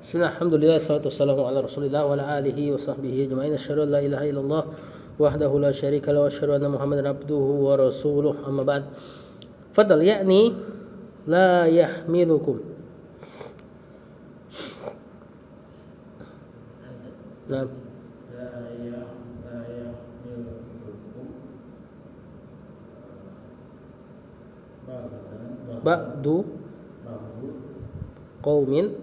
Bismillah, alhamdulillah, salatu wassalamu ala rasulillah wa ala alihi wa sahbihi ajma'in. Asyhadu an la ilaha illallah wahdahu la syarika lahu wa asyhadu anna Muhammadan abduhu wa rasuluh. Amma ba'd. Fadal, yakni la yahmilukum. Naam. Ba'du qaumin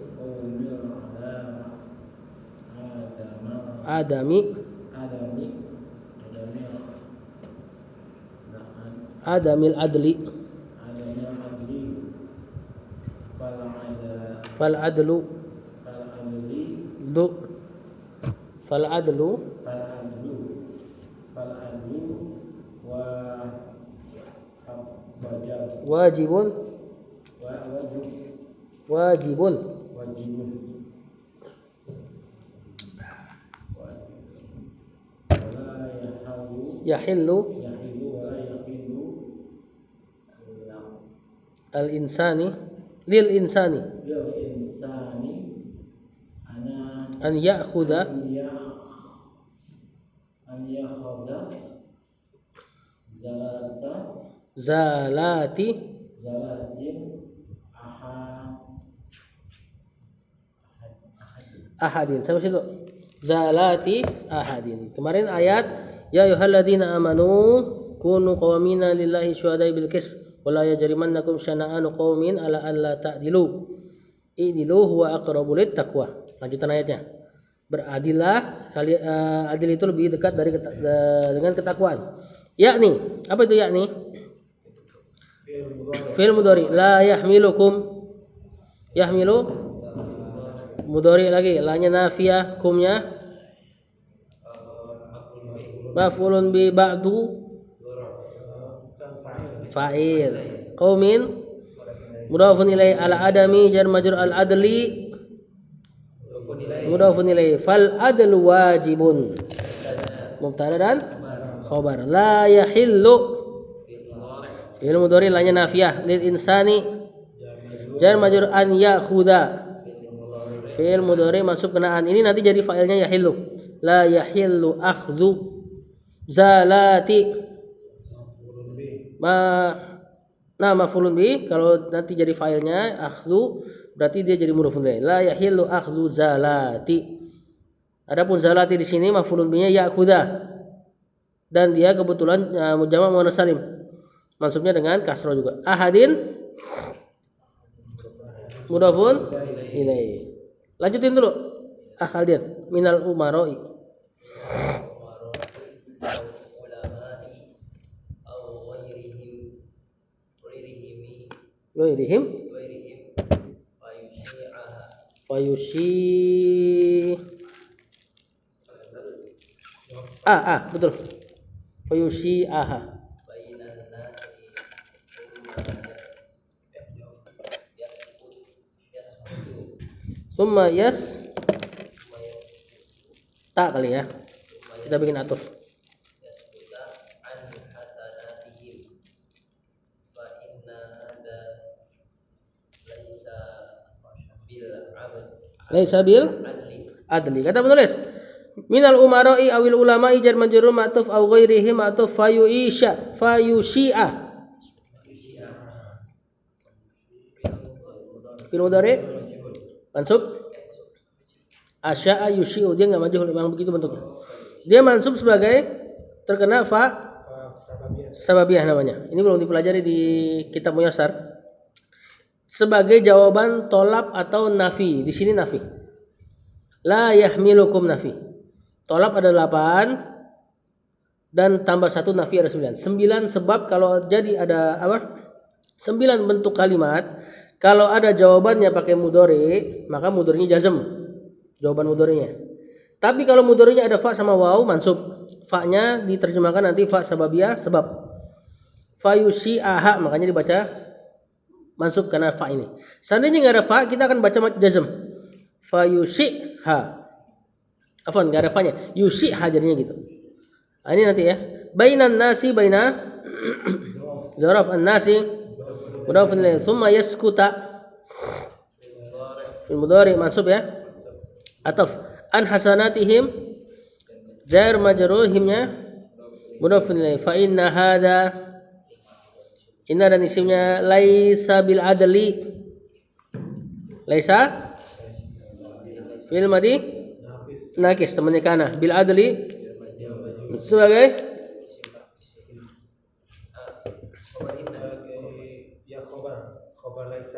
adamil adli fal adlu wajibun yahillu lil insani an ya'khudha zalati ahadin. Sama situ. Zalati ahadin. Kemarin ayat ya ayyuhalladzina amanu kunu qawamina lillahi syuhada'a bil qist wa la yajrimannakum syana'anu qaumin ala alla ta'dilu. I'dilu huwa aqrabu lit taqwa. Lanjutan ayatnya. Beradillah, adil itu lebih dekat dengan ketakwaan. Yakni, apa itu yakni? Fi'il mudhari. La yahmilukum. Yahmilu mudhari lagi, la-nya nafiyah, kumnya maf'ulun bi ba'du fa'il. Qaumin mudhafun ilaihi ala adami jar majrur al adli mudhafun ilaihi fal adlu wajibun mubtada dan khabar. La yahillu fi'il mudhari, la-nya nafiyah, lil insani jar majrur an ya'khudha fi'il mudhari mansub kena an. Ini nanti jadi fa'ilnya yahillu. La yahillu akhdhu zalati maf'ulun bi. Kalau nanti jadi fa'ilnya akhdhu berarti dia jadi mudhafun ilaih. La yahillu akhdhu zalati. Adapun zalati di sini maf'ulun binya ya'khudha. Dan dia kebetulan jamak muannats salim. Mansubnya dengan kasrah juga. Ahadin mudhafun ilaih. Lanjutin dulu. Khaldian minal umaroi. Ghairihim fayushi betul. Fayushi summa yas tak kali ya, kita bikin atuf. Laisa bil adli. Kata penulis minal umaroi awil ulama'i jar majrur ma'tuf aw ghairihi ma'tuf fayushi'a fil mudhari mansub asya'a yushi'u. Dia enggak majhul, memang begitu bentuknya. Dia mansub sebagai terkena fa sababiyah namanya. Ini belum dipelajari di kitab Muyassar. Sebagai jawaban tolab atau nafi. Di sini nafi. La yahmilukum nafi. Tolab ada 8 dan tambah 1 nafi ada 9. 9 sebab kalau jadi ada 9 bentuk kalimat, kalau ada jawabannya pakai mudhari, maka mudharinya jazm. Jawaban mudharinya. Tapi kalau mudharinya ada fa sama waw mansub. Fa-nya diterjemahkan nanti fa sababiyah sebab. Fayushi'aha makanya dibaca mansub karena fa ini. Seandainya enggak ada fa, kita akan baca jazm. Fayushi'ha. Afwan, enggak ada fa-nya. Yushi'ha jadinya gitu. Ini nanti ya. Bainan nasi baina zaraf an-nasi mudhafun ilaih. Tsumma yaskuta fil mudhari mansub ya. ataf an hasanatihim jar majrur himnya mudhafun ilaih fa inna hadza inna dan isimnya laisa bil adli laisa fi'il madhi nakis temannya kana bil adli sebagai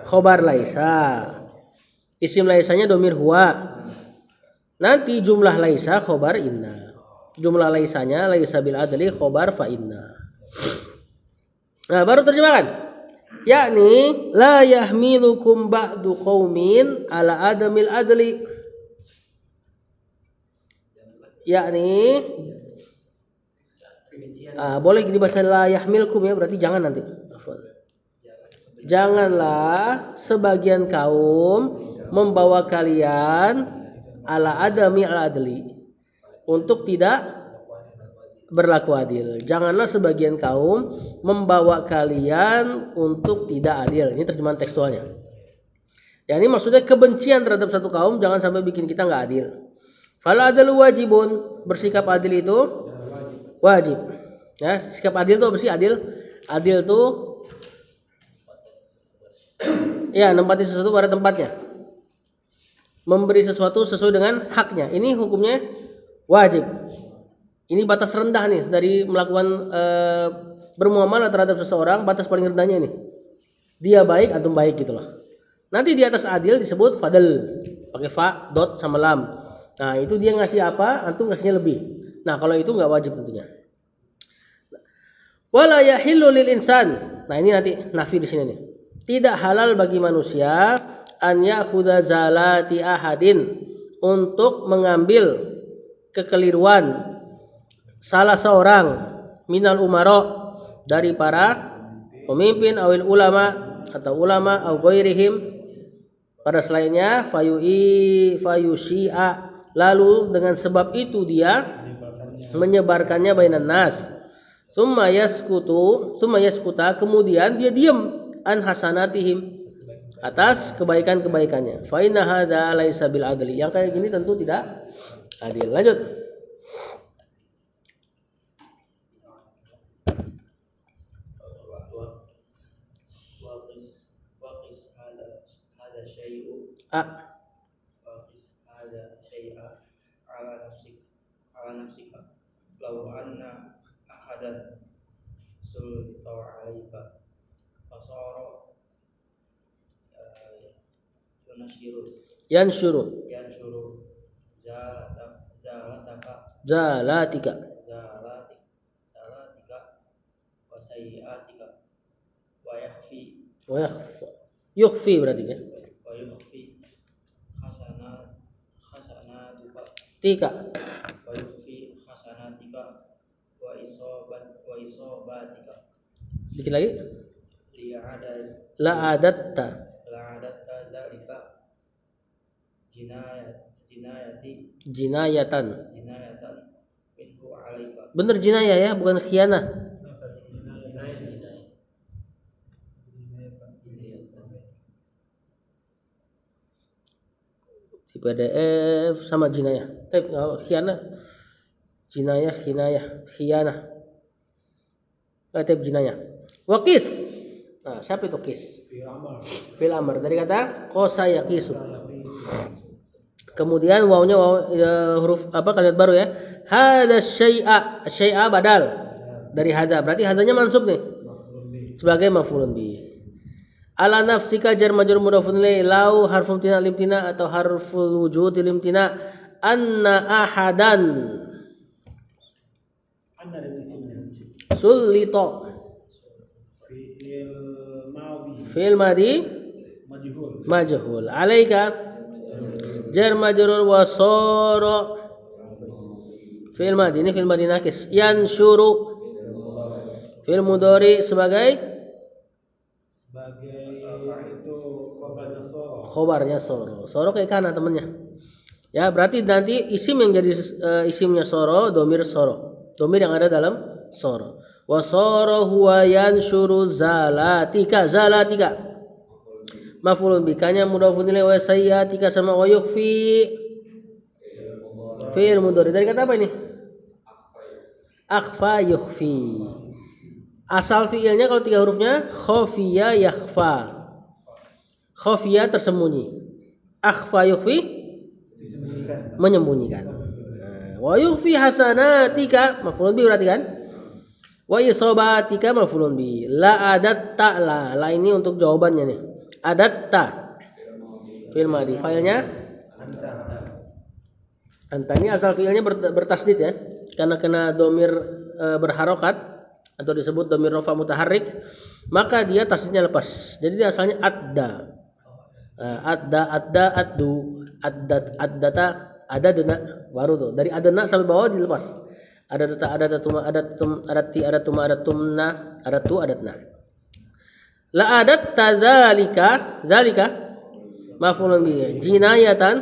khobar laisa. Isim laisanya domir huwa. Nanti jumlah laisa khobar inna. Jumlah laisanya laisa bil adli khobar fa inna. Nah, baru terjemahan. Yakni la yahmilukum ba'du qaumin ala adamil adli. Yakni boleh dibaca la yahmilkum ya, berarti jangan nanti. Janganlah sebagian kaum membawa kalian ala adami ala adli, untuk tidak berlaku adil. Janganlah sebagian kaum membawa kalian untuk tidak adil. Ini terjemahan tekstualnya. Ya, ini maksudnya kebencian terhadap satu kaum jangan sampai bikin kita nggak adil. Fal adalu wajibun, bersikap adil itu wajib. Ya, sikap adil itu apa sih adil? Adil itu ya nempatin sesuatu pada tempatnya, memberi sesuatu sesuai dengan haknya. Ini hukumnya wajib. Ini batas rendah nih dari melakukan bermuamalah terhadap seseorang. Batas paling rendahnya ini, dia baik antum baik gitu loh. Nanti di atas adil disebut fadl, pakai fa dot sama lam. Nah itu dia ngasih apa, antum ngasihnya lebih. Nah kalau itu nggak wajib tentunya. Wala yahillu lil insan. Nah ini nanti nafi di sini nih. Tidak halal bagi manusia an ya'khudha zalati ahadin, untuk mengambil kekeliruan salah seorang minal umara, dari para pemimpin, awil ulama atau ulama, au ghairihim pada selainnya, fayusyi'a, lalu dengan sebab itu dia menyebarkannya bainan nas, summa yaskuta, kemudian dia diam an hasanatihim, atas kebaikan-kebaikannya. Fa inna hadza laisa bil adli, yang kayak gini tentu tidak adil. Lanjut. Law anna ahadan sulta alaika fasara yanshuru zalatika wasayiatika wa yukhfi berarti kan, wa yukhfi hasanatuka tika wa yukhfi hasanatika wa isobatika. dikit lagi, la adatta dzalika jinayatan minhu alaika. bener jinayah ya, bukan khianah. Di PDF sama jinayah, tapi khianah, jinayah, khianah, tapi jinayah. Waqis. Nah, siapa itu qis? Fil amr, dari kata qasa yaqisu. Kemudian wawnya waw huruf apa kalimat baru ya. Hadza syai'a badal dari hadza. Berarti hadzanya mansub nih sebagai maf'ulun bi. Ala nafsika jar majrur mudhafun ilaih, lau harfun tina limtina atau harful wujud limtina, anna ahadan sulito fi'il madhi majhul, alaika jar majrur wa sara fi'il madhi, ini fi'il madhi nakis, yanshuru fi'il mudhari sebagai itu khobarnya soro kayak kana temennya ya. Berarti nanti isim yang jadi isimnya soro, domir yang ada dalam soro. Wa soro huwa yanshuru zalatika maf'ulun bikanya mudhafun ilaih, wa sayyatika sama wa yukhfi Fi'il mudhari. Dari kata apa ini? Akhfa yukhfi. Asal fi'ilnya kalau 3 hurufnya khafiya yakhfa. Khafiya tersembunyi. Akhfa yukhfi menyembunyikan. Wa yukhfi hasanatika maf'ulun bi berarti kan? Wa isobatika maf'ulun bi. La adatta la ini untuk jawabannya nih. Adatta fi'il madhi. Failnya anta ini asal fi'ilnya bertasdid ya. Karena kena domir berharokat atau disebut domir rofa mutaharrik, maka dia tasdidnya lepas. Jadi dia asalnya adda. Addu, addata, adadna, baru tuh. Dari adana sampai bawah dilepas. Adatumna, adatna. La adatta zalika maf'ulun bihi. Jinayatan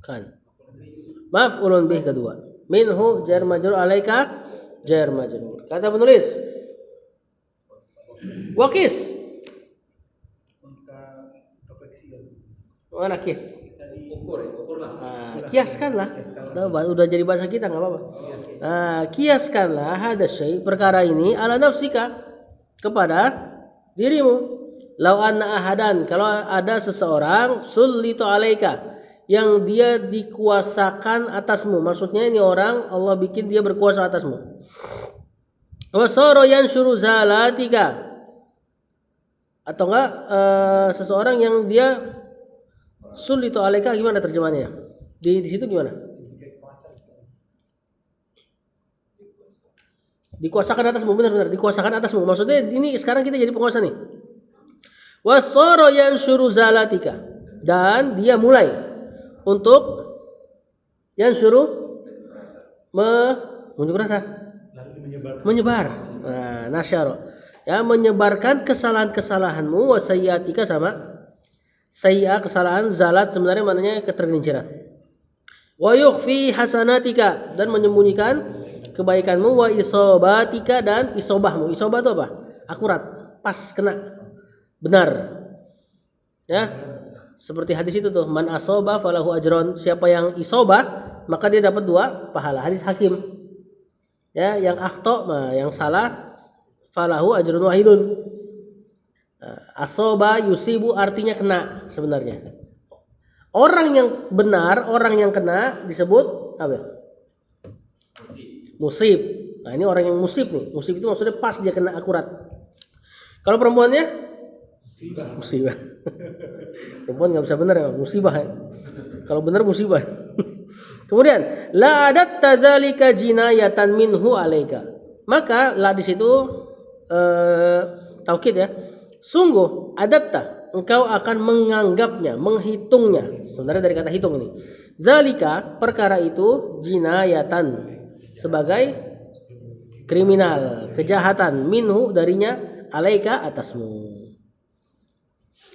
kan. Maf'ulun bih kedua. Minhu jar majrur alaika jar majrur. Kata penulis. Wakis. Mana kis? Kiaskanlah. Udah jadi bahasa kita nggak apa-apa. Kiaskanlah hada syai perkara ini ala nafsika kepada dirimu. Lau anna ahadan kalau ada seseorang sullitu alaika yang dia dikuasakan atasmu. Maksudnya ini orang Allah bikin dia berkuasa atasmu. Wasoro yansyuru zalatika atau enggak seseorang yang dia sullitu alaika, gimana terjemahannya? Di situ gimana? Dikuasakan atasmu, benar-benar dikuasakan atasmu. Maksudnya ini sekarang kita jadi penguasa nih. Wasoro yansyuru zalatika dan dia mulai untuk yang suruh menunjuk rasa menyebar nasyaro ya, menyebarkan kesalahan-kesalahanmu wa sayyiatika sama sayyi'ah kesalahan, zalat sebenarnya maknanya ketergelinciran, wa yukhfi hasanatika dan menyembunyikan kebaikanmu, wa isobatika dan isobahmu. Isobah itu apa? Akurat, pas, kena, benar ya. Seperti hadis itu tuh, man asoba falahu ajron, siapa yang isobah maka dia dapat 2 pahala. Hadis Hakim. Ya, yang akhto, yang salah, falahu ajrun wahidun. Asoba yusibu artinya kena sebenarnya. Orang yang benar, orang yang kena disebut apa? Musib. Nah, ini orang yang musib nih. Musib itu maksudnya pas, dia kena akurat. Kalau perempuannya musibah. Perempuan nggak bisa benar ya, musibah ya. Kalau benar musibah. Kemudian la adatta dzalika jinayatan minhu alaika. Maka la di situ taukid ya. Sungguh adatta, engkau akan menganggapnya, menghitungnya. Sebenarnya dari kata hitung ini. Zalika perkara itu jinayatan sebagai kriminal, kejahatan, minhu darinya, alaika atasmu.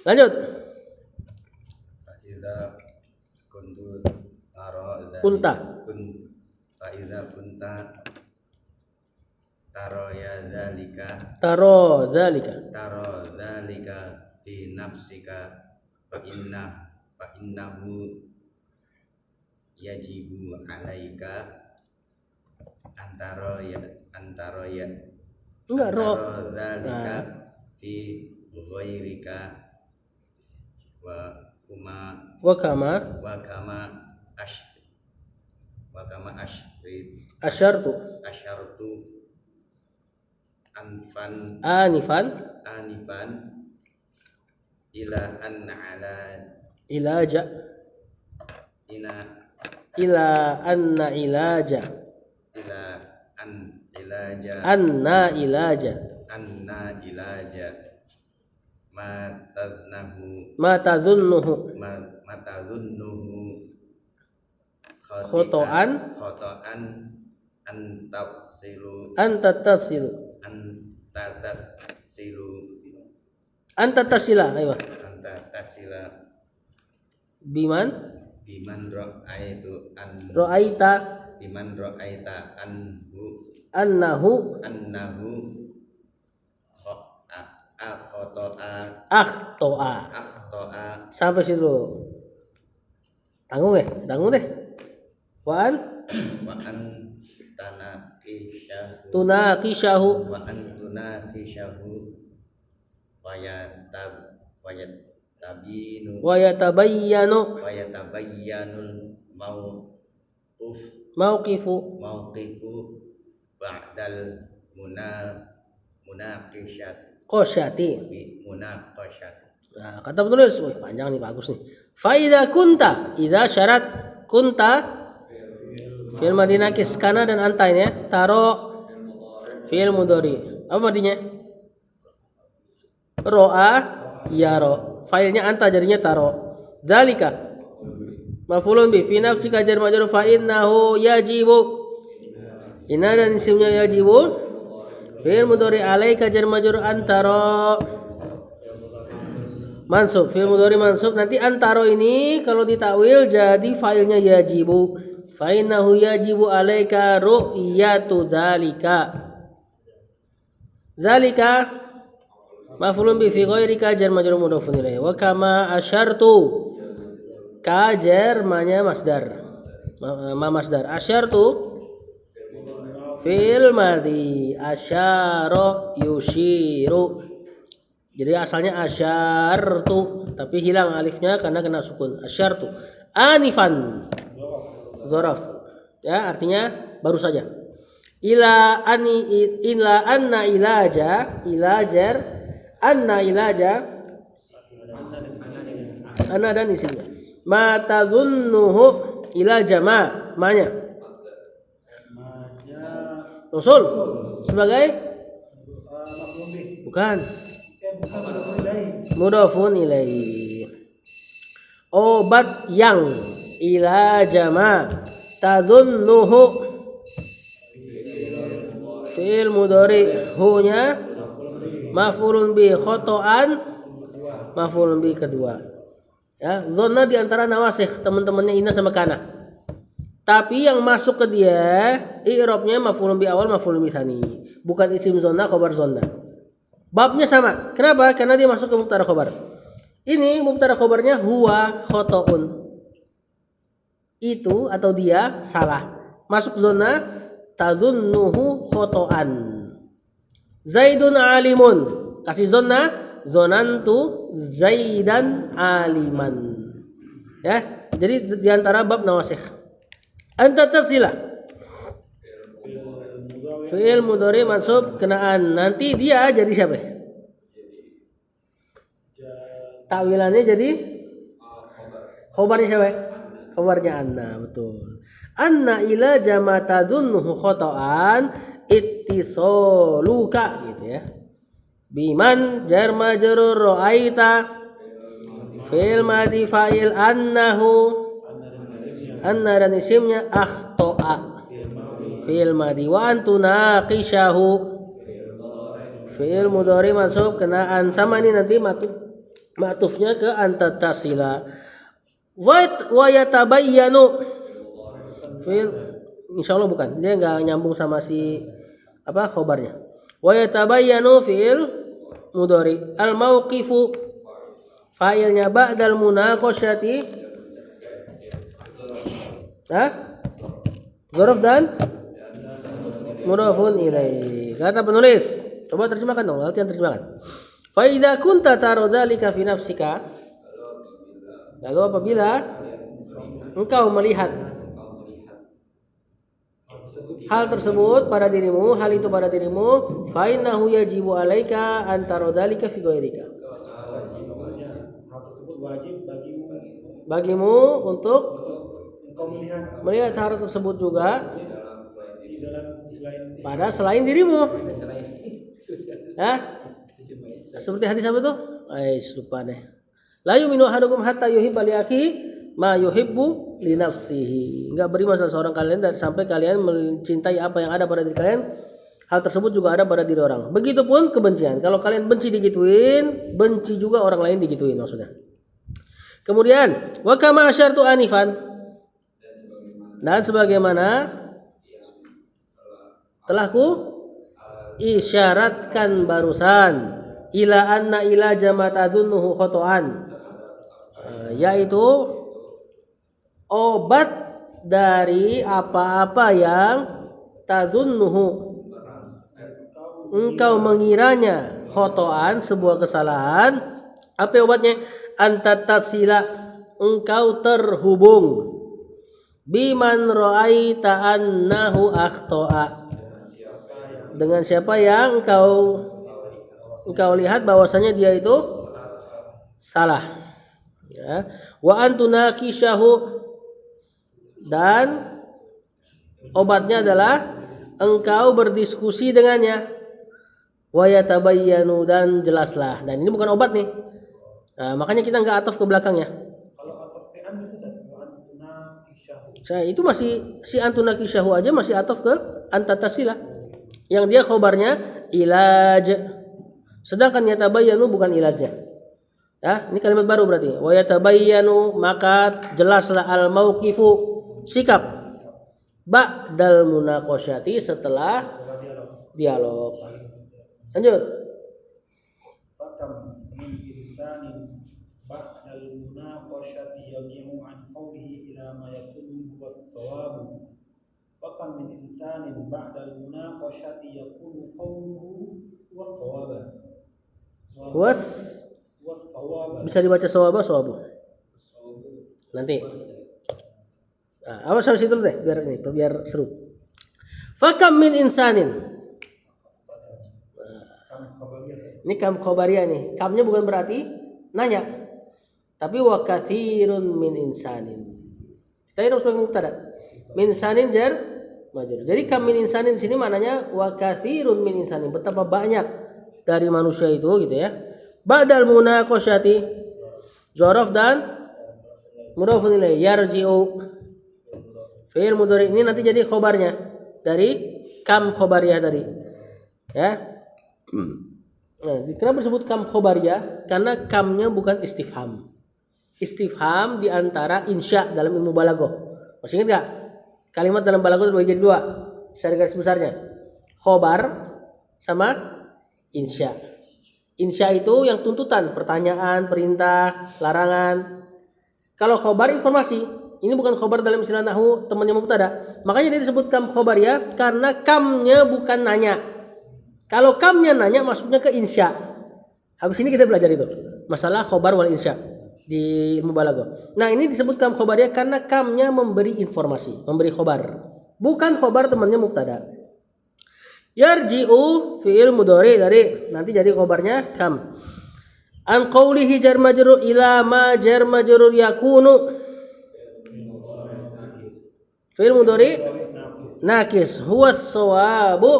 Lanjut. Faiza kuntu taro Kunta. Faiza kunta taro ya zalika Taro zalika fi nafsika fa innahu yajibu alaika antaro ya enggak ro zalika fi ghairika wa kama asyartu anifan ila an ala ilaja ila anna ilaja anna ilaja matazunnuhu khotoan antatasila ayo biman ra'aita annahu akhtoa sampai situ. Tanggung deh. Wa an tunakishahu Wayatabinu wa yatabayyanul mauqifu mauqifu ba'dal qasyati. munaqasyat. Nah, kata penulis, wih panjang nih, bagus nih. Faida kunta, idza syarat kunta fi'il madhi nakis, kana dan anta ini ya. Taro fi'il mudhari. Apa madinya? Ro'a yaro. Fa'ilnya anta jadinya taro. Zalika maf'ulun bi fi nafsika jar majrur fa innahu yajibu. Inna dan isimnya yajibu. Fi'il mudhari alaika jar majrur antaro. Mansub, fi'il mudhari mansub. Nanti antaro ini kalau ditakwil jadi fa'ilnya yajibu. Fa innahu yajibu alaika ru'yatu zalika. Zalika maf'ulun bi fi ghairika jar majrur mudhafun ilaih. Wa kama asyartu. Ka jar manya masdar. Ma masdar. Asyartu fi'il madhi. Asyara yushiru. Jadi asalnya asyartu tapi hilang alifnya karena kena sukun. Asyartu anifan zoraf ya, artinya baru saja. Ila anna ilaja ilajar anna ilaja anna dan isinya. Ma tazunnuhu ila jama manya usul sebagai bukan mudhafun ilaih. Obat yang ila jama tazunnuhu fi'il mudhari hu-nya maf'ulun bi khotoan maf'ulun bi kedua ya. Zonna di antara nawasikh teman-temannya Ina sama Kana, tapi yang masuk ke dia i'rabnya maf'ulun bi awal maf'ulun bi tsani, bukan isim zonna khabar zonna. Babnya sama. Kenapa? Karena dia masuk ke mubtada khobar. Ini mubtada khobarnya huwa khotoun. Itu atau dia salah. Masuk zona tazunnuhu khotoan. Zaidun alimun. Kasih zona zonantu zaidan aliman. Ya. Jadi di antara bab nawasikh. Anta tasila. Fi'il mudhari mansub kenaan. Nanti dia jadi siapa? Takwilannya jadi khobarnya siapa? Khobarnya anna, betul. Anna ila jama tazunnuhu khotoan ittisoluka gitu ya. Biman jar majrur ra'aita fi'il madhi fa'il annahu anna dan isimnya akhto'a fi'il madhi wa antuna qishahu fi'il mudhari mansub kenaan. Sama ini nanti matufnya ke anta tasila. Wa yatabayyanu fi'il insyaallah bukan, dia enggak nyambung sama si apa khobarnya. Wa yatabayyanu fi'il mudhari al mauqifu fa'ilnya ba'dal munaqasyati zarf dan mudhafun ilaih. Kata penulis, coba terjemahkan dong, latihan terjemahkan. Fa idza kunta tara dzalika fi nafsika, lalu apabila engkau melihat hal tersebut pada dirimu, hal itu pada dirimu, fa innahu yajibu alaika an tara dzalika fi ghairika. Hal tersebut wajib bagimu untuk engkau melihat hal tersebut juga di dalam pada selain dirimu. Seperti hadis apa tuh? Lupa deh. La yu'minu ahadukum hatta yuhibba li akhihi ma yuhibbu li nafsihi. Enggak beriman salah seorang kalian dan sampai kalian mencintai apa yang ada pada diri kalian, hal tersebut juga ada pada diri orang. Begitupun kebencian. Kalau kalian benci digituin, benci juga orang lain digituin maksudnya. Kemudian wa kama asyartu anifan, dan sebagaimana telah ku isyaratkan barusan, ila anna ila jama tadunnuhu khotoan, yaitu obat dari apa-apa yang tazunnuhu engkau mengiranya khotoan sebuah kesalahan. Apa obatnya? Antatasila engkau terhubung biman ra'aita annahu akhto'a dengan siapa yang engkau lihat bahwasanya dia itu salah, ya. Wa antunakishahu dan obatnya adalah engkau berdiskusi dengannya. Wa yatabayyanu dan jelaslah. Dan ini bukan obat nih. Nah, makanya kita nggak ataf ke belakangnya. Kalau ataf ke an bisa saja. Wa antuna kisyahu. Saya itu masih si antunakishahu aja masih ataf ke antatasila. Yang dia khobarnya ilaj. Sedangkan yatabayyanu bukan ilajnya. Ya, ini kalimat baru berarti. Wa yatabayyanu maka jelaslah al mauqifu sikap ba'dal munaqasyati setelah dialog. Lanjut. Fakam min insanin ba'dal munaqasyati yaqimu an qawlihi ila ma yakunu huwa as-sawabu. Fakam min insanin ba'dal munaqasyati yakunu qawluhu huwa as-sawaba. Was-sawaba. Bisa dibaca sawabu. Nanti. Nah, apa sampai situ deh biar seru. Fakam min insanin. Ini kam khobariyah nih. Kamnya bukan berarti nanya. Tapi wa katsirun min insanin. Kita harus sebagai mubtada. Min insanin jar majrur. Jadi kam min insanin di sini maknanya wa katsirun min insanin. Betapa banyak dari manusia itu gitu ya. Ba'dal munaqasyati dzaraf dan mudhafun ilaih yarji'u. Fi'il mudhari ini nanti jadi khobarnya dari kam khobariyah tadi. Ya. Nah, kenapa disebut kam khobariyah? Karena kamnya bukan istifham. Istifham di antara insya dalam ilmu balaghah. Masih ingat enggak? Kalimat dalam balaghah terbagi jadi dua. Secara garis besarnya. Khobar sama insya. Insya itu yang tuntutan, pertanyaan, perintah, larangan. Kalau khobar informasi. Ini bukan khobar dalam istilah nahwu temannya mubtada. Makanya dia disebut kam khobariyah karena kamnya bukan nanya. Kalau kamnya nanya masuknya ke insya. Habis ini kita belajar itu masalah khobar wal insya di ilmu balaghah. Nah, ini disebut kam khobariyah karena kamnya memberi informasi, memberi khobar. Bukan khobar temannya mubtada. Yarji'u fi'il mudhari dari nanti jadi khobarnya kam. An qawlihi jar majrur ila ma jar majrur yakunu. Fi'il mudhari nakis huwa shawabu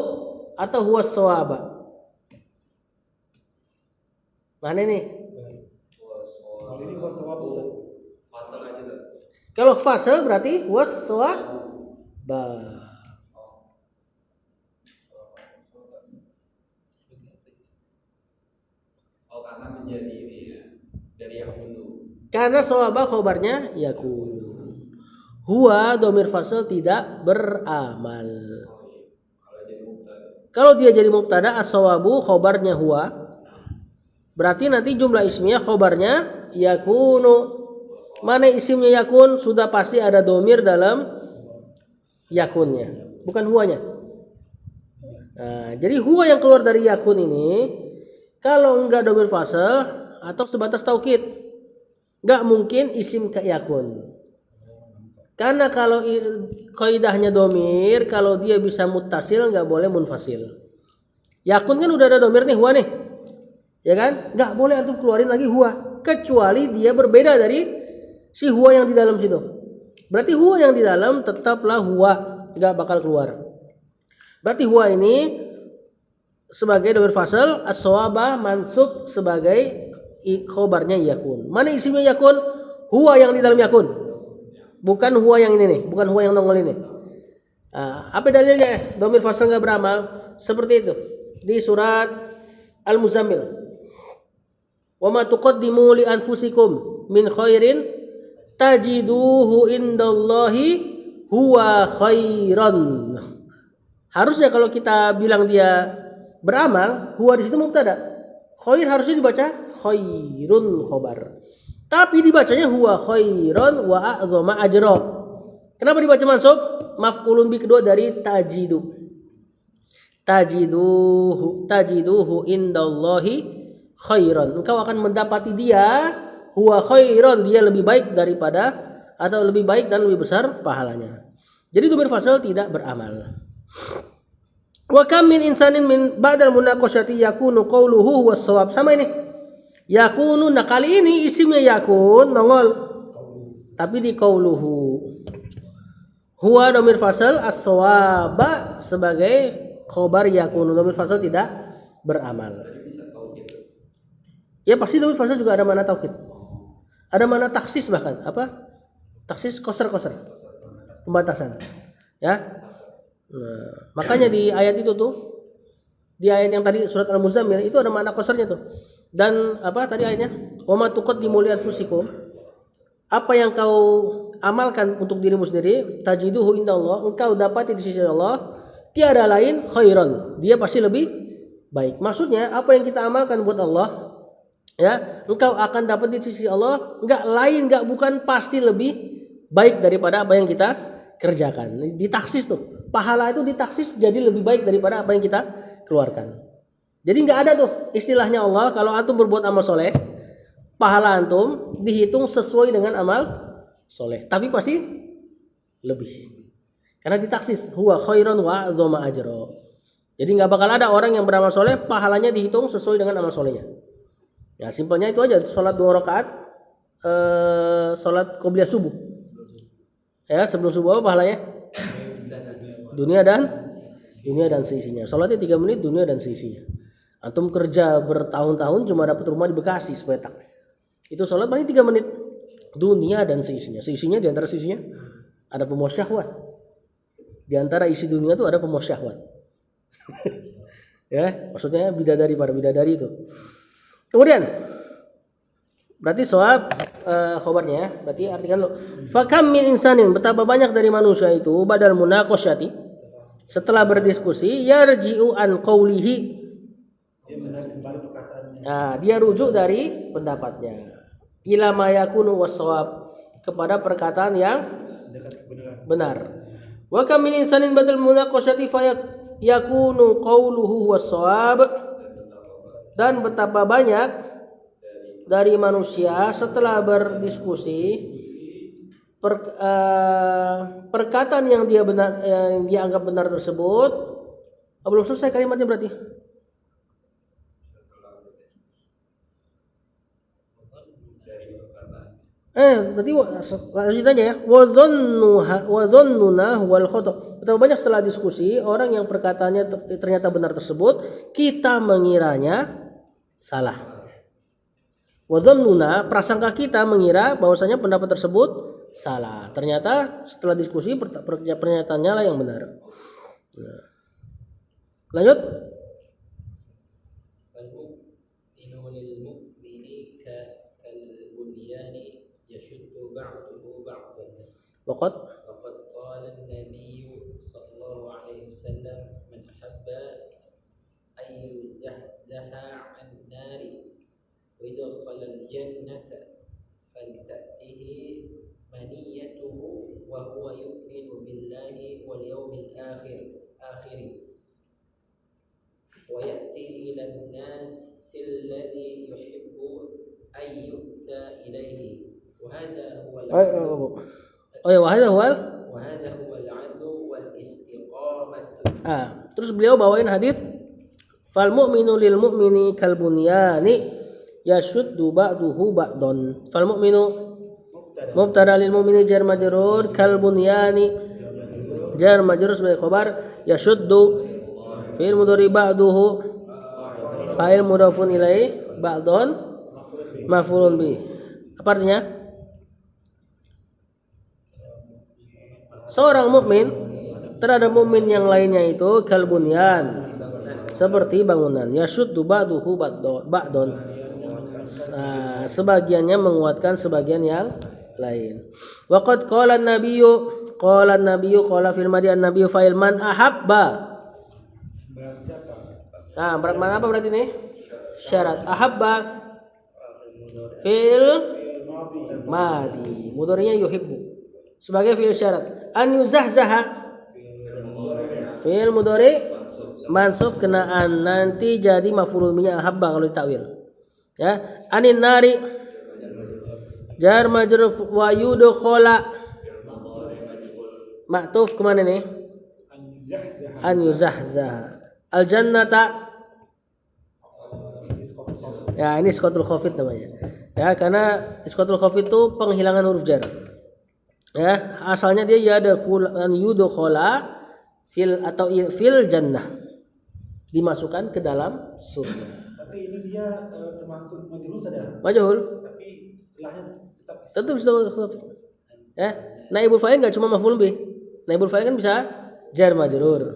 atau huwa shawaba. Mana nih? Kalau ini huwa sawabu. Kalau fasal berarti huwa shawaba. Karena menjadi ini ya, dari yang dulu. Karena shawaba khobarnya yakun. Huwa dhamir fasal tidak beramal. Kalau dia jadi mubtada as-shawabu khobarnya huwa. Berarti nanti jumlah ismiyah khobarnya yakunu. Mana isimnya yakun? Sudah pasti ada dhamir dalam yakunnya, bukan huwanya. Nah, jadi huwa yang keluar dari yakun ini kalau enggak dhamir fasal atau sebatas taukid, enggak mungkin isim ke yakun. Karena kalau kaidahnya domir, kalau dia bisa muttasil nggak boleh munfasil. Yakun kan udah ada domir nih, huwa nih, ya kan? Nggak boleh antum keluarin lagi huwa, kecuali dia berbeda dari si huwa yang di dalam situ. Berarti huwa yang di dalam tetaplah huwa, nggak bakal keluar. Berarti huwa ini sebagai domir fasal, as-shawaba mansub sebagai khobarnya yakun. Mana isimnya yakun? Huwa yang di dalam yakun. Bukan huwa yang ini nih, bukan huwa yang nongol ini. Apa dalilnya? Dhamir fasal nggak beramal seperti itu di surat Al-Muzammil. Wa ma tuqaddimu li anfusikum min khairin tajiduhu indallahi huwa khairan. Harusnya kalau kita bilang dia beramal, huwa di situ mubtada. Khair harusnya dibaca khairun khobar. Tapi dibacanya huwa khairon wa a'zama ajra. Kenapa dibaca mansub? Maf'ulun bi kedua dari tajidu. Tajiduhu indallahi khairan. Engkau akan mendapati dia huwa khairan, dia lebih baik daripada atau lebih baik dan lebih besar pahalanya. Jadi dhamir fasal tidak beramal. Wa kam min insanin min ba'dal munaqashati yakunu qawluhu huwas shawab. Sama ini. Yakunu, nah kali ini isimnya yakun nongol. Tapi di qawluhu. Huwa dhamir fasal as-shawaba sebagai khobar yakunu, dhamir fasal tidak beramal. Ya pasti dhamir fasal juga ada mana taukid. Ada mana taksis bahkan apa? Taksis koser pembatasan. Ya. Nah, makanya di ayat itu tuh, di ayat yang tadi surat Al-Muzammil itu ada makna kosernya tuh. Dan apa tadi ayatnya? Wa ma tuqaddimu li anfusikum. Apa yang kau amalkan untuk dirimu sendiri, tajiduhu indallah, engkau dapati di sisi Allah, tiada lain khairan. Dia pasti lebih baik. Maksudnya apa yang kita amalkan buat Allah, ya, engkau akan dapat di sisi Allah, enggak bukan pasti lebih baik daripada apa yang kita kerjakan. Ditaksis tuh. Pahala itu ditaksis jadi lebih baik daripada apa yang kita keluarkan. Jadi enggak ada tuh istilahnya Allah kalau antum berbuat amal soleh, pahala antum dihitung sesuai dengan amal soleh, tapi pasti lebih. Karena ditaksis huwa khairan wa a'zama ajra. Jadi enggak bakal ada orang yang beramal soleh pahalanya dihitung sesuai dengan amal solehnya. Ya simpelnya itu aja, sholat 2 rakaat, sholat qobliyah subuh. Ya sebelum subuh apa pahalanya? Dunia dan seisinya. Sholatnya 3 menit, dunia dan seisinya. Antum kerja bertahun-tahun cuma dapat rumah di Bekasi sepetak. Itu sholat paling 3 menit. Dunia dan seisinya. Seisinya di antara seisinya ada pemuas syahwat. Di antara isi dunia itu ada pemuas syahwat. Ya, maksudnya bidadari para bidadari itu. Kemudian berarti soal khobarnya ya. Berarti artikan lo. Fakam min insanin, betapa banyak dari manusia itu badal munaqasyati, setelah berdiskusi yarji'u an qawlihi, Dia menarik kembali perkataannya. nah, dia rujuk dari pendapatnya. Ila ma yakunu was-shawab, kepada perkataan yang Dekat kebenaran. benar. Wa kam min insanin badal munaqasyati fa yakunu qawluhu was-shawab, dan betapa banyak dari manusia setelah berdiskusi perkataan yang dia benar, yang dia anggap benar tersebut. Belum selesai kalimatnya berarti. Berarti lanjut aja ya. Wa dhannuna wal khata'. Betapa banyak setelah diskusi orang yang perkataannya ternyata benar tersebut kita mengiranya salah. Wa dhannuna, prasangka kita mengira bahwasanya pendapat tersebut salah. Ternyata setelah diskusi pernyataannya lah yang benar. Nah. Lanjut. Waqad qala an-nabiy sallallahu alaihi wasallam man ahabba ay yuzahzaha 'an nari wa yadkhula al-jannata falta'tihi maniyatuhu wa huwa yu'minu billahi wal yawmil akhir wa ya'ti ila an-nas alladhi yuhibbu ay yu'ta ilayhi wa hadha huwa wahada huwal. Terus beliau bawain hadis fal mu'minu lil mu'mini kal bunyani yashuddu ba'duhu ba'don. Fal mu'minu mubtada lil mu'mini jar majrur, kal bunyani jar majrur sebagai khabar, yashuddu fi'il mudhari ba'duhu fa'il mudhafun ilaih, ba'don maf'ulun bi. Apa artinya? Seorang mukmin terhadap mukmin yang lainnya itu kalbunyan, seperti bangunan. Yashuddu ba'duhu ba'don. Sebagiannya menguatkan sebagian yang lain. Waqad qala an-nabiyyu qala fil madi an-nabiyyu fa ilman ahabba. Mana apa berarti nih? Syarat ahabba fil Madi. Mudhari'nya yuhibbu. Sebagai fi'il syarat. An yuzahzaha. Fi'il mudhari mansub kena an, nanti jadi maf'ulun bihi ahabba kalau ditakwil. Ya, anin nari jar majrur wa yudkhala. Ma'tuf kemana nih? An yuzahzaha. Al jannata. Ya, ini isqatul khafid namanya. Ya, karena isqatul khafid itu penghilangan huruf jar. Ya, asalnya dia an yudkhala fil atau fil jannah. Dimasukkan ke dalam surga. Tapi ini dia termasuk majhul saja. Majhul. Tapi setelahnya Tetap isqatul khafid. Ya, naibul fa'il enggak cuma maf'ul bih. Naibul fa'il kan bisa jar majrur.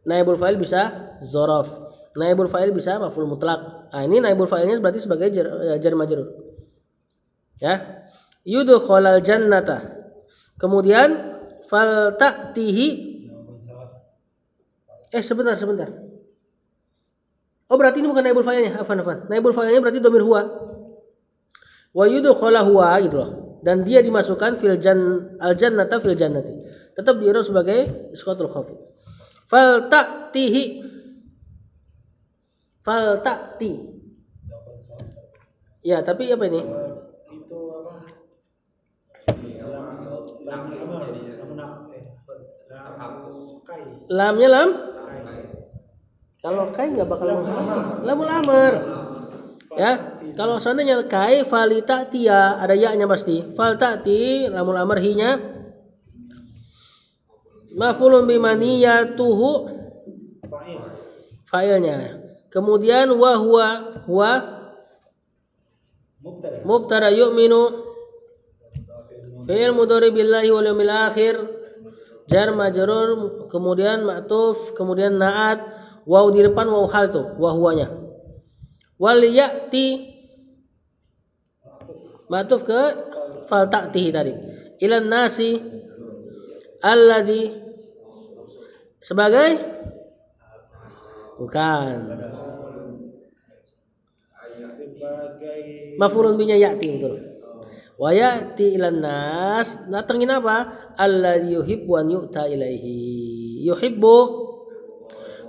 Naibul fa'il bisa dzaraf. Naibul fa'il bisa maf'ul mutlaq. Nah, ini naibul fa'ilnya berarti sebagai jar majrur. Ya. Yudkhalal jannata. Kemudian fal ta'tihi. Sebentar. Oh, berarti ini bukan naibul fa'ilnya. Afan. Naibul fa'ilnya berarti dhamir huwa. Wa yudkhala huwa gitu loh. Dan dia dimasukkan al jannata fil jannati. Tetap diirob sebagai isqatul khafid. Fal ta'ti. Ya, tapi apa ini? itu apa? Lamnya lam? Kalau kai nggak bakal menghafal. Lamul amr. Ya, kalau seandainya kai falita tia ada ya-nya pasti. Fal ta'ti lamul amr hi-nya maf'ulun bimaniyatuhu fa'ilnya. Kemudian wa huwa mubtada yu'minu fi'il mudhari billahi wal yawmil akhir jar majrur kemudian ma'tuf kemudian na'at waw di depan waw hal tuh wa huwanya. Wal ya'ti ma'tuf ke fal ta'tihi tadi. Ilan nasi alladzi sebagai bukan maf'ulun bihi ya'ti betul. Wa ya'ti ilan nas datengin apa? Alladzi yuhibbu an yu'ta ilaihi. Yuhibbu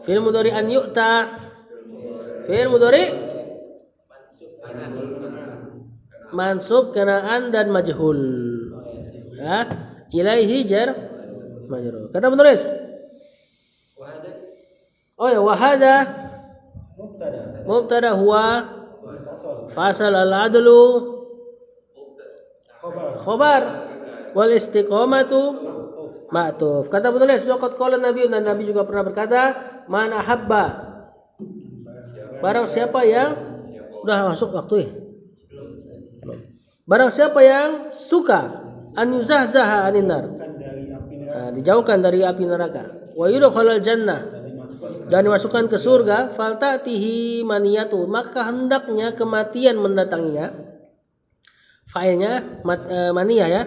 fi'il mudhari an yu'ta fi'il mudhari mansub kena an dan majhul. Ya, ilaihi jar majrur. Kata penulis. Oh ya, wahada mubtada huwa fasal al-adlu khobar wal istiqomatu ma'tuf. Kata penulis, waqad qala Nabi, dan Nabi juga pernah berkata, man ahabba, barang siapa yang udah masuk waktu ya. Barang siapa yang suka an yuzahzaha anin nar, dijauhkan dari api neraka, wa yudkhalal jannah, dan dimasukkan ke surga, faltatihi maniyatu, maka hendaknya kematian mendatanginya. Failnya maniyah ya.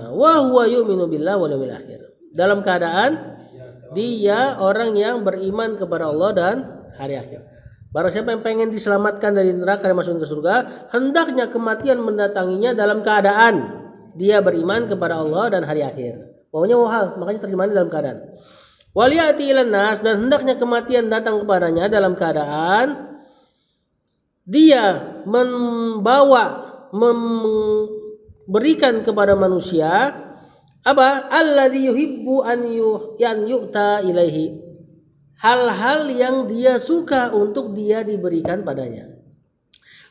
Wa huwa yu'minu billahi wal yawmil akhir, dalam keadaan dia orang yang beriman kepada Allah dan hari akhir. Barang siapa yang pengen diselamatkan dari neraka dan masuk ke surga, hendaknya kematian mendatanginya dalam keadaan dia beriman kepada Allah dan hari akhir. Pokoknya wahal, makanya terjemahannya dalam keadaan. Waliyati ilan nas, dan hendaknya kematian datang kepadanya dalam keadaan dia memberikan kepada manusia apa? Alladzi yuhibbu an yu'ta ilaihi, hal-hal yang dia suka untuk dia diberikan padanya.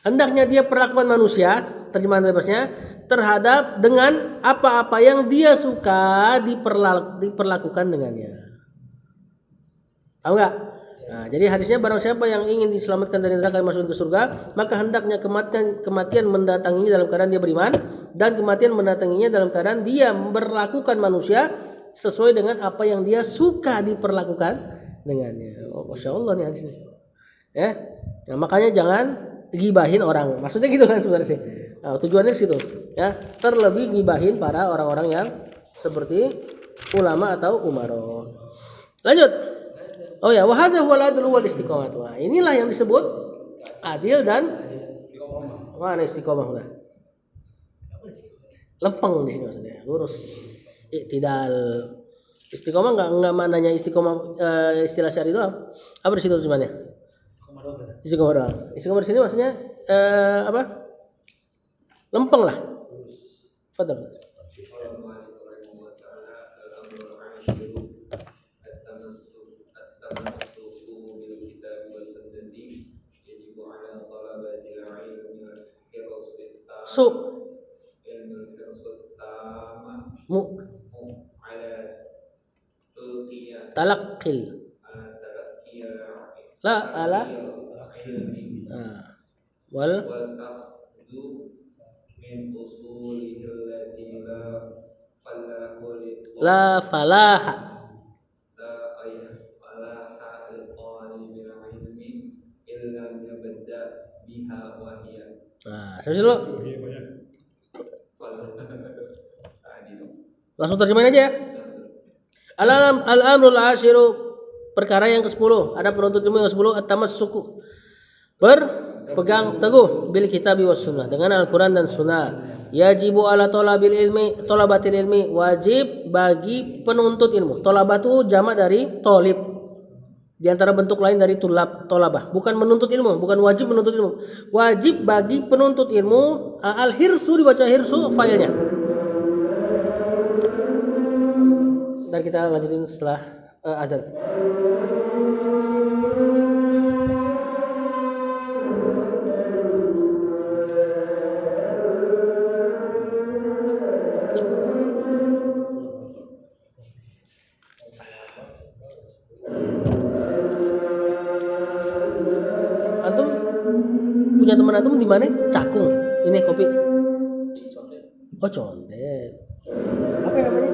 Hendaknya dia perlakuan manusia, terjemahan bebasnya, terhadap dengan apa-apa yang dia suka diperlakukan dengannya. Tahu nggak? Nah, jadi hadisnya barang siapa yang ingin diselamatkan dari neraka dan masuk ke surga, maka hendaknya kematian mendatanginya dalam keadaan dia beriman, dan kematian mendatanginya dalam keadaan dia memperlakukan manusia sesuai dengan apa yang dia suka diperlakukan dengannya. Oh, Masya Allah nih hadisnya. Ya, nah, makanya jangan gibahin orang. Maksudnya gitu kan sebenarnya sih. Nah, tujuannya situ. Ya, terlebih gibahin para orang-orang yang seperti ulama atau umaro. Lanjut. Oh ya, wahada huwal adlu wal istiqomah. Inilah yang disebut adil dan Mana istiqomah udah? Lempeng di sini maksudnya. Lurus. Iktidal. Istiqomah enggak mananya istiqomah istilah syar'i doang. Apa di situ terjemahannya? Istiqomah doang. Istiqomah di sini maksudnya apa? Lempeng lah. Fadal. Mu talaqqil la ala wal la falaha sampai dulu. Langsung terjemahin aja ya. Al-amrul ashiru, perkara yang ke-10, ada penuntut ilmu yang ke-10, at-tamassuku, berpegang teguh bil kitabi was sunnah, dengan Al-Qur'an dan sunnah. Yajibu ala thalabatil ilmi, wajib bagi penuntut ilmu. Thalabatu jamak dari thalib. Di antara bentuk lain dari thalabah, bukan menuntut ilmu, bukan wajib menuntut ilmu. Wajib bagi penuntut ilmu, al-hirsu dibaca hirsu failnya. Dan kita lanjutin setelah azan. Antum punya teman antum di mana? Cakung. Ini kopi. Oh, condet. Apa namanya?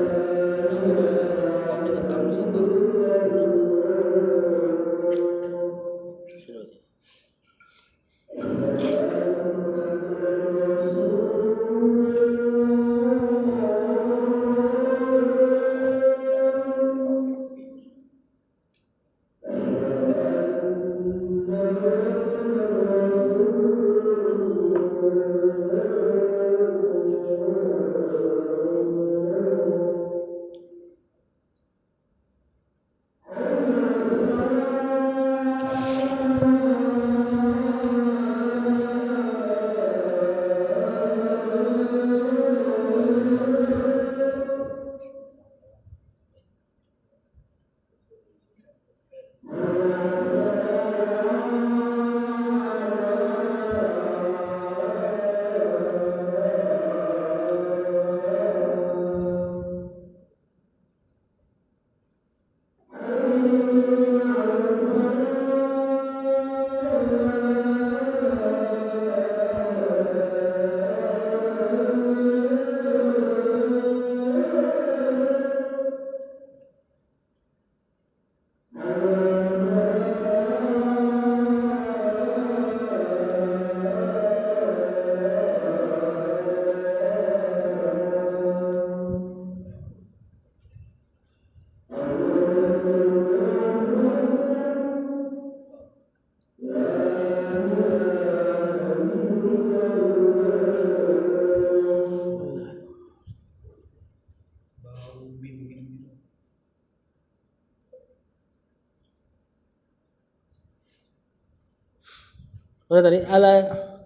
Mana tadi?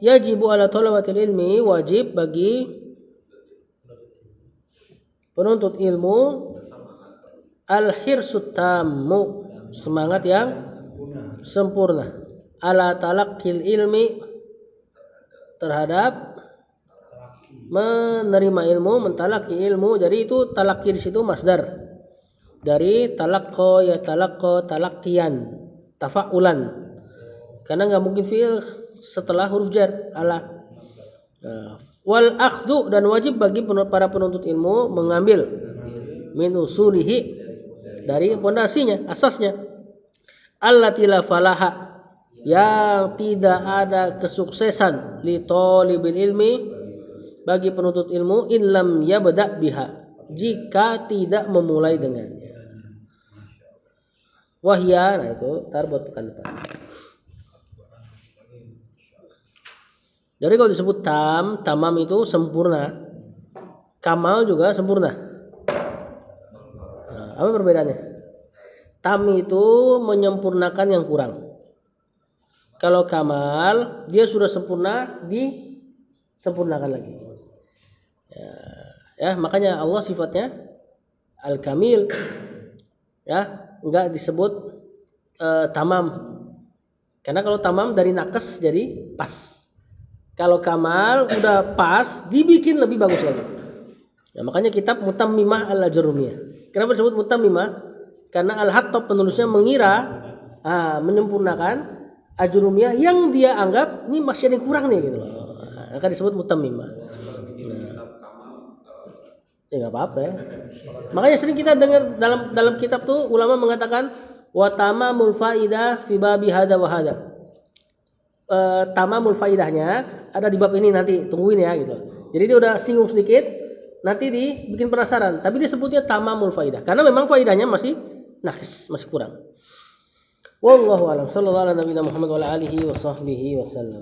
Yajibu ala thalabatil ilmi, wajib bagi penuntut ilmu al-hirsut tammu, semangat yang sempurna, ala talaqqil ilmi, terhadap menerima ilmu, mentalaki ilmu. Jadi itu talaqi di situ masdar dari talaqqa ya talaqqa, talaqqiyan, tafa'ulan. Karena nggak mungkin fi'il setelah huruf jar ala. Wal akhdhu, dan wajib bagi para penuntut ilmu mengambil min usulihi, dari pondasinya, asasnya, allati la falaha, yang tidak ada kesuksesan, li thalibil ilmi, bagi penuntut ilmu, in lam yabda biha, jika tidak memulai dengannya. Wahya, nah itu tar buat pekan depan. Jadi kalau disebut tamam itu sempurna. Kamal juga sempurna. Nah, apa perbedaannya? Tam itu menyempurnakan yang kurang. Kalau kamal dia sudah sempurna, disempurnakan lagi. Ya, makanya Allah sifatnya al-kamil. Ya, enggak disebut tamam. Karena kalau tamam dari nakes jadi pas. Kalau kamal udah pas, dibikin lebih bagus lagi. Ya, makanya kitab Mutammimah al-Ajurumiyah. Kenapa disebut Mutammimah? Karena Al-Hattab penulisnya mengira menyempurnakan Ajurumiyah yang dia anggap ini masih ada yang kurang nih gitu loh. Maka disebut Mutammimah. Ya nggak apa-apa ya. Makanya sering kita dengar dalam kitab tuh ulama mengatakan wa tamamul faidah fi babi hada wa hada. Tamamul faidahnya ada di bab ini, nanti tungguin ya gitu. Jadi dia udah singgung sedikit, nanti dibikin penasaran. Tapi dia sebutnya tamamul faidah karena memang faidahnya masih nakis, masih kurang. Wallahu a'lam. Sallallahu ala nabiyina Muhammad wa ala alihi wa sahbihi wasallam.